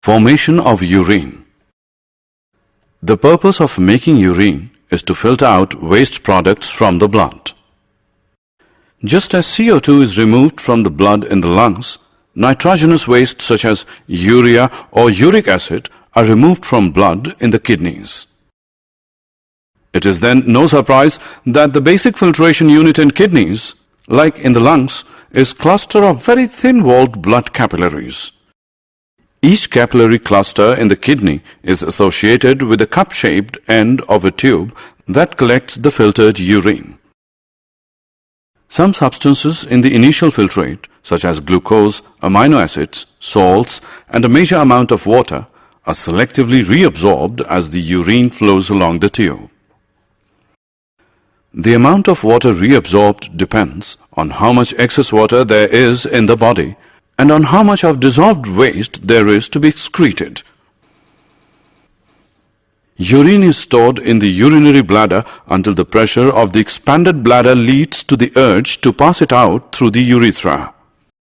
Formation of urine. The purpose of making urine is to filter out waste products from the blood. Just as CO2 is removed from the blood in the lungs, nitrogenous waste such as urea or uric acid are removed from blood in the kidneys. It is then no surprise that the basic filtration unit in kidneys, like in the lungs, is a cluster of very thin-walled blood capillaries. Each capillary cluster in the kidney is associated with a cup-shaped end of a tube that collects the filtered urine. Some substances in the initial filtrate, such as glucose, amino acids, salts, and a major amount of water, are selectively reabsorbed as the urine flows along the tube. The amount of water reabsorbed depends on how much excess water there is in the body and on how much of dissolved waste there is to be excreted. Urine is stored in the urinary bladder until the pressure of the expanded bladder leads to the urge to pass it out through the urethra.